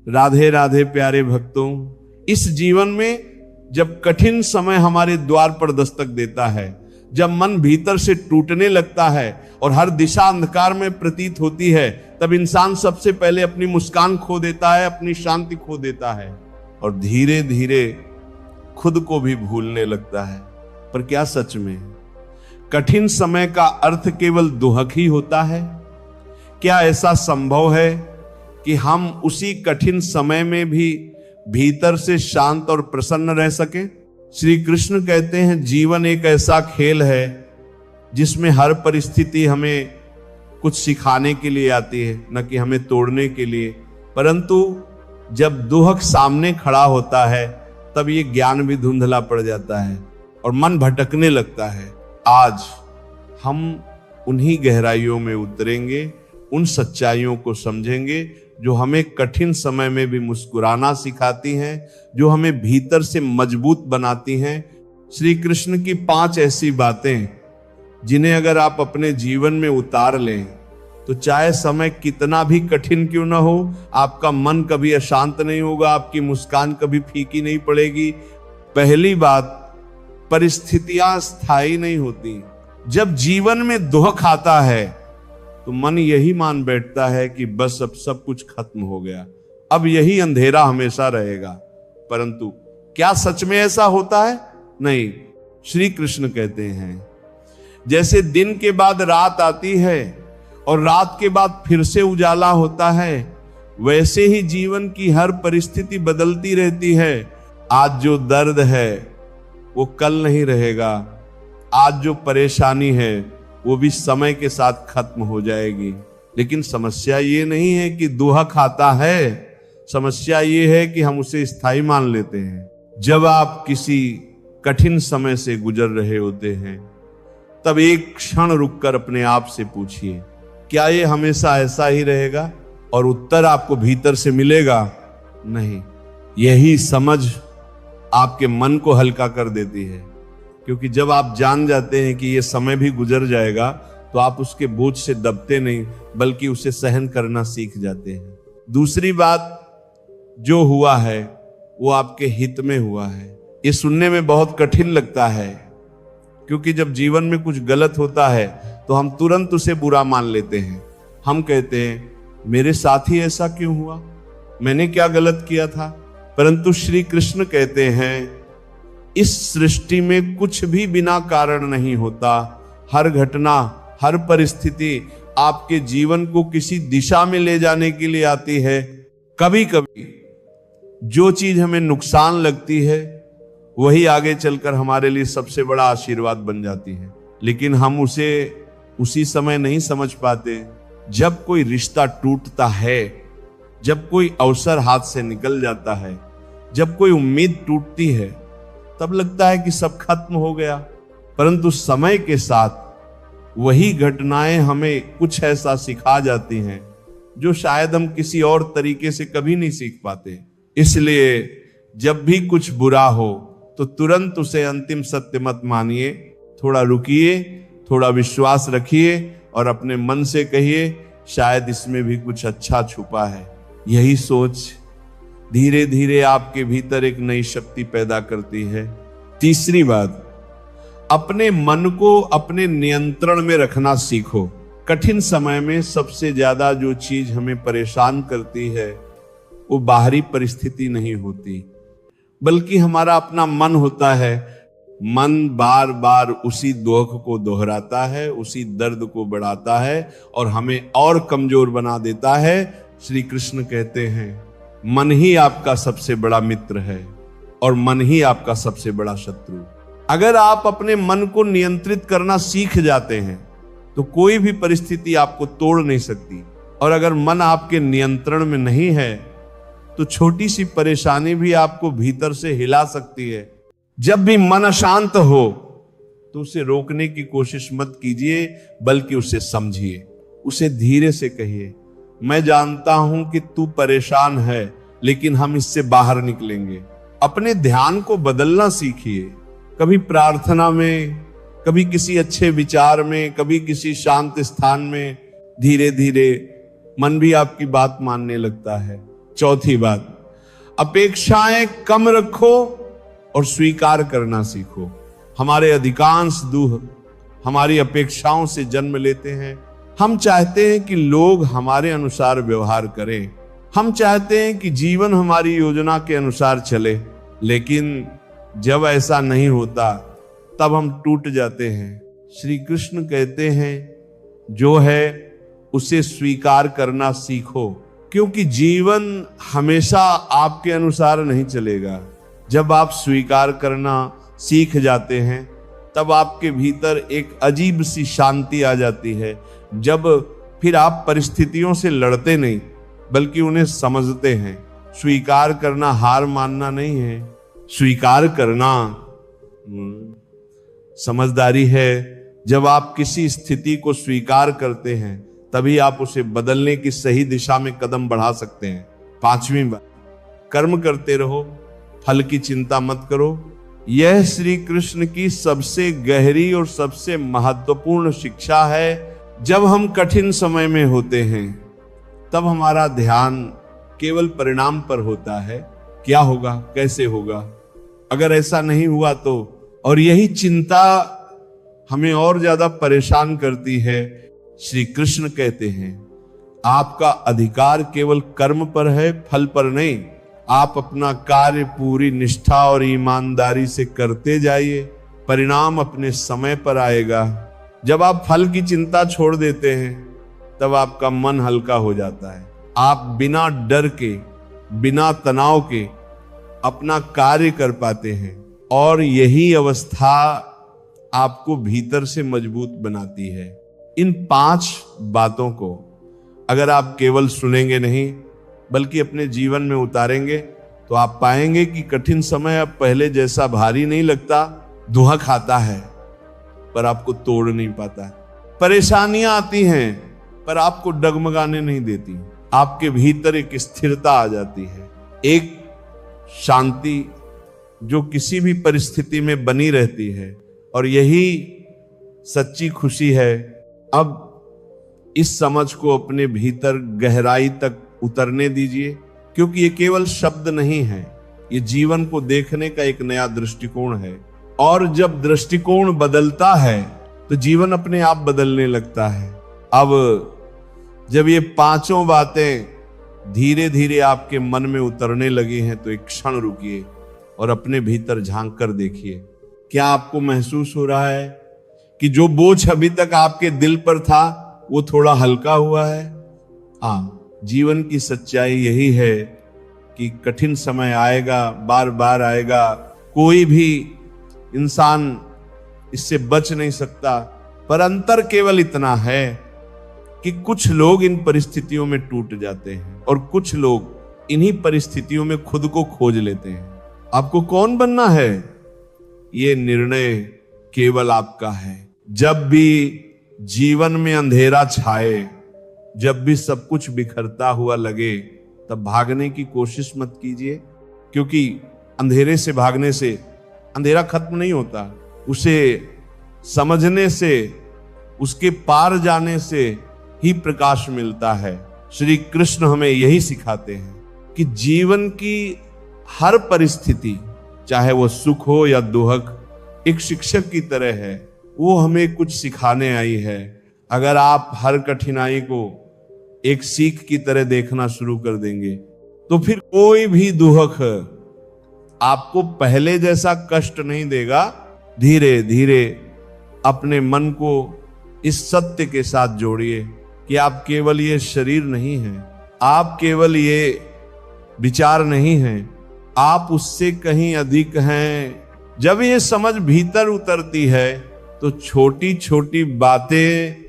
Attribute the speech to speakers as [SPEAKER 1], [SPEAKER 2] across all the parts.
[SPEAKER 1] राधे राधे प्यारे भक्तों, इस जीवन में जब कठिन समय हमारे द्वार पर दस्तक देता है, जब मन भीतर से टूटने लगता है और हर दिशा अंधकार में प्रतीत होती है, तब इंसान सबसे पहले अपनी मुस्कान खो देता है, अपनी शांति खो देता है और धीरे धीरे खुद को भी भूलने लगता है। पर क्या सच में कठिन समय का अर्थ केवल दुहक ही होता है? क्या ऐसा संभव है कि हम उसी कठिन समय में भी भीतर से शांत और प्रसन्न रह सके? श्री कृष्ण कहते हैं, जीवन एक ऐसा खेल है जिसमें हर परिस्थिति हमें कुछ सिखाने के लिए आती है, न कि हमें तोड़ने के लिए। परंतु जब दुहक सामने खड़ा होता है तब ये ज्ञान भी धुंधला पड़ जाता है और मन भटकने लगता है। आज हम उन्हीं गहराइयों में उतरेंगे, उन सच्चाइयों को समझेंगे जो हमें कठिन समय में भी मुस्कुराना सिखाती हैं, जो हमें भीतर से मजबूत बनाती हैं। श्री कृष्ण की 5 ऐसी बातें जिन्हें अगर आप अपने जीवन में उतार लें तो चाहे समय कितना भी कठिन क्यों ना हो, आपका मन कभी अशांत नहीं होगा, आपकी मुस्कान कभी फीकी नहीं पड़ेगी। पहली बात, परिस्थितियां स्थायी नहीं होती। जब जीवन में दुख आता है तो मन यही मान बैठता है कि बस अब सब कुछ खत्म हो गया, अब यही अंधेरा हमेशा रहेगा। परंतु क्या सच में ऐसा होता है? नहीं। श्री कृष्ण कहते हैं, जैसे दिन के बाद रात आती है और रात के बाद फिर से उजाला होता है, वैसे ही जीवन की हर परिस्थिति बदलती रहती है। आज जो दर्द है वो कल नहीं रहेगा, आज जो परेशानी है वो भी समय के साथ खत्म हो जाएगी। लेकिन समस्या ये नहीं है कि दुहक आता है, समस्या ये है कि हम उसे स्थायी मान लेते हैं। जब आप किसी कठिन समय से गुजर रहे होते हैं तब एक क्षण रुककर अपने आप से पूछिए, क्या ये हमेशा ऐसा ही रहेगा? और उत्तर आपको भीतर से मिलेगा, नहीं। यही समझ आपके मन को हल्का कर देती है, क्योंकि जब आप जान जाते हैं कि ये समय भी गुजर जाएगा तो आप उसके बोझ से दबते नहीं, बल्कि उसे सहन करना सीख जाते हैं। दूसरी बात, जो हुआ है वो आपके हित में हुआ है। ये सुनने में बहुत कठिन लगता है, क्योंकि जब जीवन में कुछ गलत होता है तो हम तुरंत उसे बुरा मान लेते हैं। हम कहते हैं, मेरे साथ ही ऐसा क्यों हुआ, मैंने क्या गलत किया था? परंतु श्री कृष्ण कहते हैं, इस सृष्टि में कुछ भी बिना कारण नहीं होता। हर घटना, हर परिस्थिति आपके जीवन को किसी दिशा में ले जाने के लिए आती है। कभी कभी जो चीज हमें नुकसान लगती है वही आगे चलकर हमारे लिए सबसे बड़ा आशीर्वाद बन जाती है, लेकिन हम उसे उसी समय नहीं समझ पाते। जब कोई रिश्ता टूटता है, जब कोई अवसर हाथ से निकल जाता है, जब कोई उम्मीद टूटती है, तब लगता है कि सब खत्म हो गया। परंतु समय के साथ वही घटनाएं हमें कुछ ऐसा सिखा जाती हैं जो शायद हम किसी और तरीके से कभी नहीं सीख पाते। इसलिए जब भी कुछ बुरा हो तो तुरंत उसे अंतिम सत्य मत मानिए, थोड़ा रुकिए, थोड़ा विश्वास रखिए और अपने मन से कहिए, शायद इसमें भी कुछ अच्छा छुपा है। यही सोच धीरे धीरे आपके भीतर एक नई शक्ति पैदा करती है। तीसरी बात, अपने मन को अपने नियंत्रण में रखना सीखो। कठिन समय में सबसे ज्यादा जो चीज हमें परेशान करती है वो बाहरी परिस्थिति नहीं होती, बल्कि हमारा अपना मन होता है। मन बार बार उसी दुख को दोहराता है, उसी दर्द को बढ़ाता है और हमें और कमजोर बना देता है। श्री कृष्ण कहते हैं, मन ही आपका सबसे बड़ा मित्र है और मन ही आपका सबसे बड़ा शत्रु। अगर आप अपने मन को नियंत्रित करना सीख जाते हैं तो कोई भी परिस्थिति आपको तोड़ नहीं सकती, और अगर मन आपके नियंत्रण में नहीं है तो छोटी सी परेशानी भी आपको भीतर से हिला सकती है। जब भी मन अशांत हो तो उसे रोकने की कोशिश मत कीजिए, बल्कि उसे समझिए, उसे धीरे से कहिए, मैं जानता हूं कि तू परेशान है, लेकिन हम इससे बाहर निकलेंगे। अपने ध्यान को बदलना सीखिए, कभी प्रार्थना में, कभी किसी अच्छे विचार में, कभी किसी शांत स्थान में। धीरे धीरे मन भी आपकी बात मानने लगता है। चौथी बात, अपेक्षाएं कम रखो और स्वीकार करना सीखो। हमारे अधिकांश दुख हमारी अपेक्षाओं से जन्म लेते हैं। हम चाहते हैं कि लोग हमारे अनुसार व्यवहार करें, हम चाहते हैं कि जीवन हमारी योजना के अनुसार चले, लेकिन जब ऐसा नहीं होता तब हम टूट जाते हैं। श्री कृष्ण कहते हैं जो है उसे स्वीकार करना सीखो, क्योंकि जीवन हमेशा आपके अनुसार नहीं चलेगा। जब आप स्वीकार करना सीख जाते हैं तब आपके भीतर एक अजीब सी शांति आ जाती है। जब फिर आप परिस्थितियों से लड़ते नहीं बल्कि उन्हें समझते हैं। स्वीकार करना हार मानना नहीं है, स्वीकार करना समझदारी है। जब आप किसी स्थिति को स्वीकार करते हैं तभी आप उसे बदलने की सही दिशा में कदम बढ़ा सकते हैं। पांचवी बात, कर्म करते रहो, फल की चिंता मत करो। यह श्री कृष्ण की सबसे गहरी और सबसे महत्वपूर्ण शिक्षा है। जब हम कठिन समय में होते हैं तब हमारा ध्यान केवल परिणाम पर होता है, क्या होगा, कैसे होगा, अगर ऐसा नहीं हुआ तो। और यही चिंता हमें और ज्यादा परेशान करती है। श्री कृष्ण कहते हैं आपका अधिकार केवल कर्म पर है, फल पर नहीं। आप अपना कार्य पूरी निष्ठा और ईमानदारी से करते जाइए, परिणाम अपने समय पर आएगा। जब आप फल की चिंता छोड़ देते हैं तब आपका मन हल्का हो जाता है। आप बिना डर के, बिना तनाव के अपना कार्य कर पाते हैं और यही अवस्था आपको भीतर से मजबूत बनाती है। इन 5 बातों को अगर आप केवल सुनेंगे नहीं बल्कि अपने जीवन में उतारेंगे तो आप पाएंगे कि कठिन समय अब पहले जैसा भारी नहीं लगता। दुहा खाता है पर आपको तोड़ नहीं पाता है। परेशानियां आती हैं पर आपको डगमगाने नहीं देती। आपके भीतर एक स्थिरता आ जाती है, एक शांति जो किसी भी परिस्थिति में बनी रहती है, और यही सच्ची खुशी है। अब इस समझ को अपने भीतर गहराई तक उतरने दीजिए, क्योंकि ये केवल शब्द नहीं है, ये जीवन को देखने का एक नया दृष्टिकोण है। और जब दृष्टिकोण बदलता है तो जीवन अपने आप बदलने लगता है। अब जब ये 5 बातें धीरे धीरे आपके मन में उतरने लगी हैं तो एक क्षण रुकिए और अपने भीतर झांक कर देखिए। क्या आपको महसूस हो रहा है कि जो बोझ अभी तक आपके दिल पर था वो थोड़ा हल्का हुआ है? हाँ, जीवन की सच्चाई यही है कि कठिन समय आएगा, बार बार आएगा। कोई भी इंसान इससे बच नहीं सकता, पर अंतर केवल इतना है कि कुछ लोग इन परिस्थितियों में टूट जाते हैं और कुछ लोग इन्हीं परिस्थितियों में खुद को खोज लेते हैं। आपको कौन बनना है, ये निर्णय केवल आपका है। जब भी जीवन में अंधेरा छाए, जब भी सब कुछ बिखरता हुआ लगे, तब भागने की कोशिश मत कीजिए, क्योंकि अंधेरे से भागने से अंधेरा खत्म नहीं होता। उसे समझने से, उसके पार जाने से ही प्रकाश मिलता है। श्री कृष्ण हमें यही सिखाते हैं कि जीवन की हर परिस्थिति, चाहे वो सुख हो या दुख, एक शिक्षक की तरह है। वो हमें कुछ सिखाने आई है। अगर आप हर कठिनाई को एक सीख की तरह देखना शुरू कर देंगे तो फिर कोई भी दुख आपको पहले जैसा कष्ट नहीं देगा। धीरे धीरे अपने मन को इस सत्य के साथ जोड़िए कि आप केवल ये शरीर नहीं हैं, आप केवल ये विचार नहीं हैं, आप उससे कहीं अधिक हैं। जब ये समझ भीतर उतरती है तो छोटी छोटी बातें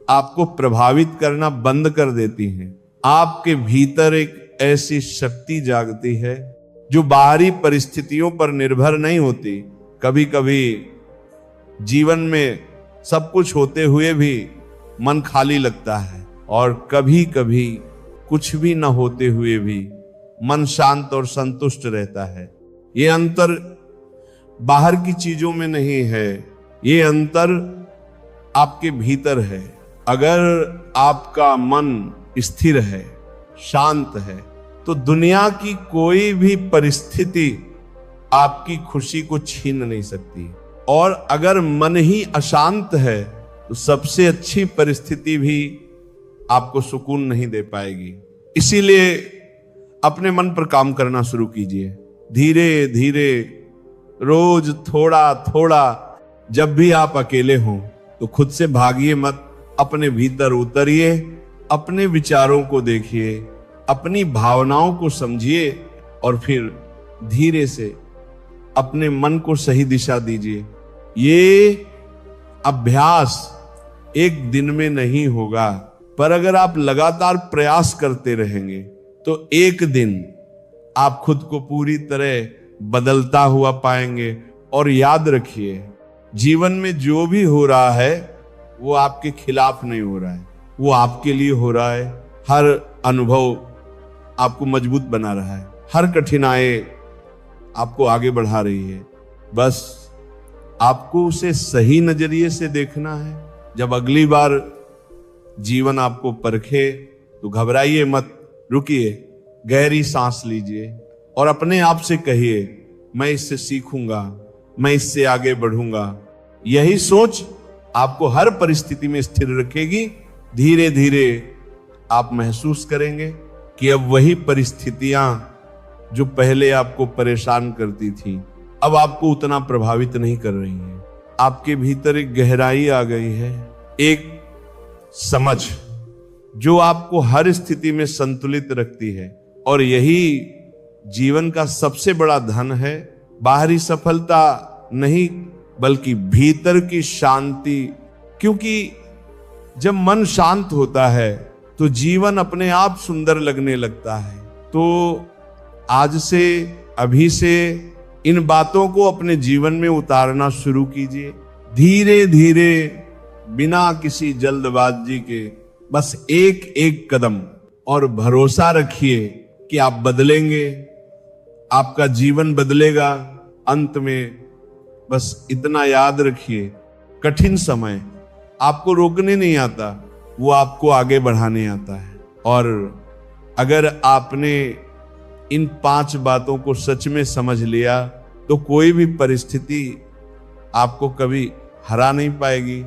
[SPEAKER 1] आपको प्रभावित करना बंद कर देती हैं। आपके भीतर एक ऐसी शक्ति जागती है जो बाहरी परिस्थितियों पर निर्भर नहीं होती। कभी कभी जीवन में सब कुछ होते हुए भी मन खाली लगता है, और कभी कभी कुछ भी न होते हुए भी मन शांत और संतुष्ट रहता है। ये अंतर बाहर की चीजों में नहीं है, ये अंतर आपके भीतर है। अगर आपका मन स्थिर है, शांत है, तो दुनिया की कोई भी परिस्थिति आपकी खुशी को छीन नहीं सकती। और अगर मन ही अशांत है तो सबसे अच्छी परिस्थिति भी आपको सुकून नहीं दे पाएगी। इसीलिए अपने मन पर काम करना शुरू कीजिए, धीरे धीरे, रोज थोड़ा थोड़ा। जब भी आप अकेले हों तो खुद से भागिए मत, अपने भीतर उतरिए, अपने विचारों को देखिए, अपनी भावनाओं को समझिए और फिर धीरे से अपने मन को सही दिशा दीजिए। ये अभ्यास एक दिन में नहीं होगा, पर अगर आप लगातार प्रयास करते रहेंगे तो एक दिन आप खुद को पूरी तरह बदलता हुआ पाएंगे। और याद रखिए, जीवन में जो भी हो रहा है वो आपके खिलाफ नहीं हो रहा है, वो आपके लिए हो रहा है। हर अनुभव आपको मजबूत बना रहा है, हर कठिनाई आपको आगे बढ़ा रही है। बस आपको उसे सही नजरिए से देखना है। जब अगली बार जीवन आपको परखे तो घबराइए मत, रुकिए, गहरी सांस लीजिए और अपने आप से कहिए, मैं इससे सीखूंगा, मैं इससे आगे बढ़ूंगा। यही सोच आपको हर परिस्थिति में स्थिर रखेगी। धीरे धीरे आप महसूस करेंगे कि अब वही परिस्थितियां जो पहले आपको परेशान करती थी अब आपको उतना प्रभावित नहीं कर रही हैं। आपके भीतर एक गहराई आ गई है, एक समझ जो आपको हर स्थिति में संतुलित रखती है। और यही जीवन का सबसे बड़ा धन है। बाहरी सफलता नहीं, बल्कि भीतर की शांति। क्योंकि जब मन शांत होता है तो जीवन अपने आप सुंदर लगने लगता है। तो आज से, अभी से इन बातों को अपने जीवन में उतारना शुरू कीजिए, धीरे धीरे, बिना किसी जल्दबाजी के, बस एक एक कदम। और भरोसा रखिए कि आप बदलेंगे, आपका जीवन बदलेगा। अंत में बस इतना याद रखिए, कठिन समय आपको रोकने नहीं आता, वो आपको आगे बढ़ाने आता है। और अगर आपने इन 5 बातों को सच में समझ लिया तो कोई भी परिस्थिति आपको कभी हरा नहीं पाएगी।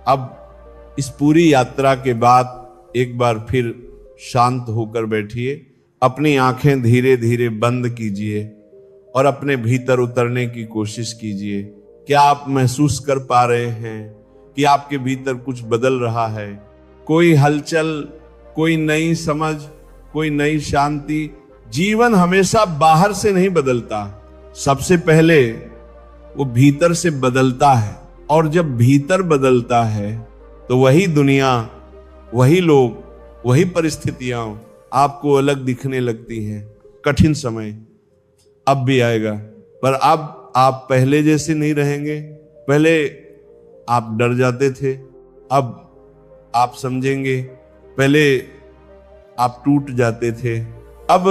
[SPEAKER 1] अब इस पूरी यात्रा के बाद एक बार फिर शांत होकर बैठिए, अपनी आंखें धीरे धीरे बंद कीजिए और अपने भीतर उतरने की कोशिश कीजिए। क्या आप महसूस कर पा रहे हैं कि आपके भीतर कुछ बदल रहा है? कोई हलचल, कोई नई समझ, कोई नई शांति। जीवन हमेशा बाहर से नहीं बदलता, सबसे पहले वो भीतर से बदलता है। और जब भीतर बदलता है तो वही दुनिया, वही लोग, वही परिस्थितियां आपको अलग दिखने लगती हैं। कठिन समय अब भी आएगा, पर अब आप पहले जैसे नहीं रहेंगे। पहले आप डर जाते थे, अब आप समझेंगे। पहले आप टूट जाते थे, अब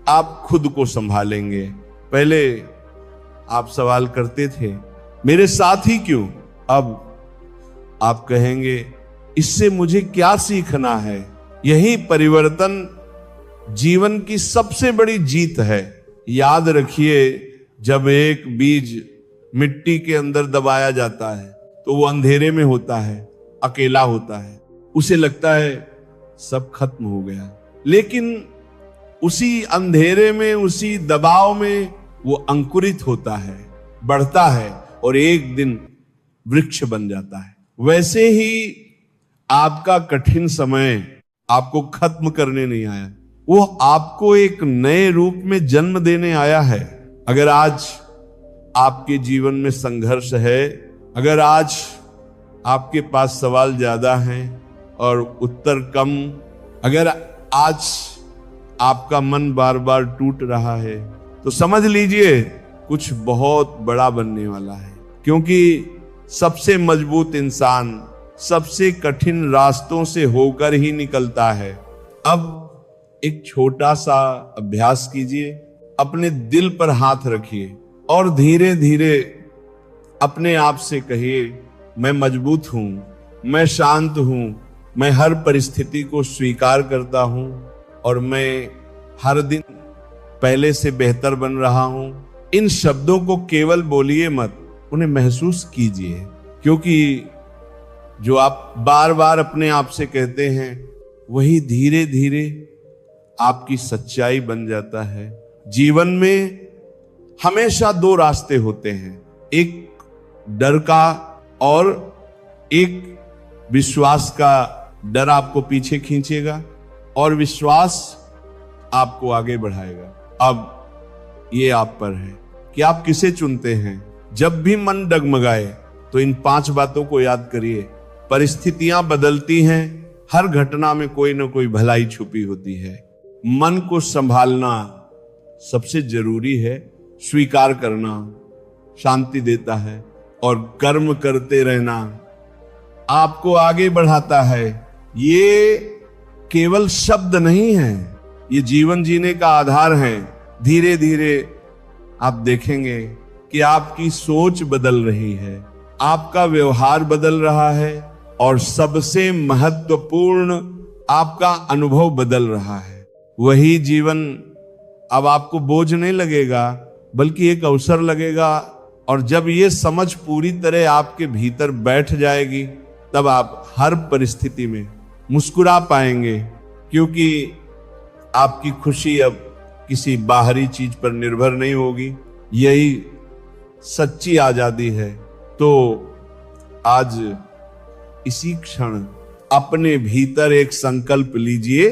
[SPEAKER 1] आप खुद को संभालेंगे। पहले आप सवाल करते थे, मेरे साथ ही क्यों? अब आप कहेंगे, इससे मुझे क्या सीखना है? यही परिवर्तन जीवन की सबसे बड़ी जीत है। याद रखिए, जब एक बीज मिट्टी के अंदर दबाया जाता है तो वो अंधेरे में होता है, अकेला होता है, उसे लगता है सब खत्म हो गया। लेकिन उसी अंधेरे में, उसी दबाव में वो अंकुरित होता है, बढ़ता है और एक दिन वृक्ष बन जाता है। वैसे ही आपका कठिन समय आपको खत्म करने नहीं आया, वो आपको एक नए रूप में जन्म देने आया है। अगर आज आपके जीवन में संघर्ष है, अगर आज आपके पास सवाल ज्यादा हैं और उत्तर कम, अगर आज आपका मन बार बार टूट रहा है, तो समझ लीजिए कुछ बहुत बड़ा बनने वाला है। क्योंकि सबसे मजबूत इंसान सबसे कठिन रास्तों से होकर ही निकलता है। अब एक छोटा सा अभ्यास कीजिए, अपने दिल पर हाथ रखिए और धीरे धीरे अपने आप से कहिए, मैं मजबूत हूं, मैं शांत हूं, मैं हर परिस्थिति को स्वीकार करता हूं और मैं हर दिन पहले से बेहतर बन रहा हूं, इन शब्दों को केवल बोलिए मत, उन्हें महसूस कीजिए। क्योंकि जो आप बार बार अपने आप से कहते हैं वही धीरे धीरे आपकी सच्चाई बन जाता है। जीवन में हमेशा दो रास्ते होते हैं, एक डर का और एक विश्वास का। डर आपको पीछे खींचेगा और विश्वास आपको आगे बढ़ाएगा। अब ये आप पर है कि आप किसे चुनते हैं। जब भी मन डगमगाए तो इन 5 बातों को याद करिए। परिस्थितियां बदलती हैं, हर घटना में कोई ना कोई भलाई छुपी होती है। मन को संभालना सबसे जरूरी है। स्वीकार करना शांति देता है और कर्म करते रहना आपको आगे बढ़ाता है। ये केवल शब्द नहीं है, ये जीवन जीने का आधार है। धीरे धीरे आप देखेंगे कि आपकी सोच बदल रही है, आपका व्यवहार बदल रहा है और सबसे महत्वपूर्ण आपका अनुभव बदल रहा है। वही जीवन अब आपको बोझ नहीं लगेगा बल्कि एक अवसर लगेगा। और जब ये समझ पूरी तरह आपके भीतर बैठ जाएगी तब आप हर परिस्थिति में मुस्कुरा पाएंगे, क्योंकि आपकी खुशी अब किसी बाहरी चीज पर निर्भर नहीं होगी। यही सच्ची आजादी है। तो आज इसी क्षण अपने भीतर एक संकल्प लीजिए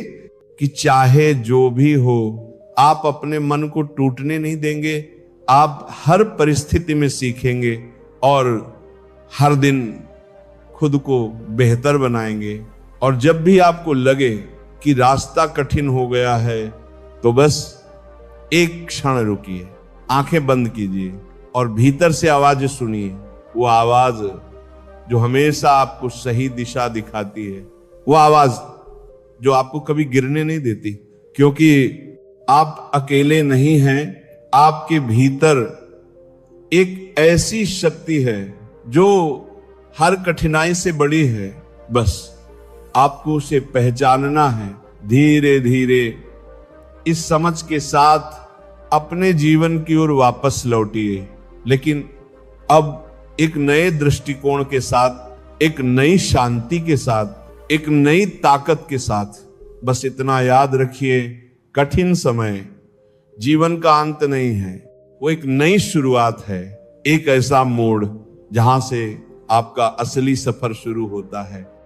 [SPEAKER 1] कि चाहे जो भी हो, आप अपने मन को टूटने नहीं देंगे। आप हर परिस्थिति में सीखेंगे और हर दिन खुद को बेहतर बनाएंगे। और जब भी आपको लगे कि रास्ता कठिन हो गया है तो बस एक क्षण रुकिए, आंखें बंद कीजिए और भीतर से आवाज सुनिए। वो आवाज जो हमेशा आपको सही दिशा दिखाती है, वो आवाज जो आपको कभी गिरने नहीं देती। क्योंकि आप अकेले नहीं हैं, आपके भीतर एक ऐसी शक्ति है जो हर कठिनाई से बड़ी है। बस आपको उसे पहचानना है। धीरे धीरे इस समझ के साथ अपने जीवन की ओर वापस लौटिए, लेकिन अब एक नए दृष्टिकोण के साथ, एक नई शांति के साथ, एक नई ताकत के साथ। बस इतना याद रखिए, कठिन समय जीवन का अंत नहीं है, वो एक नई शुरुआत है, एक ऐसा मोड़ जहां से आपका असली सफर शुरू होता है।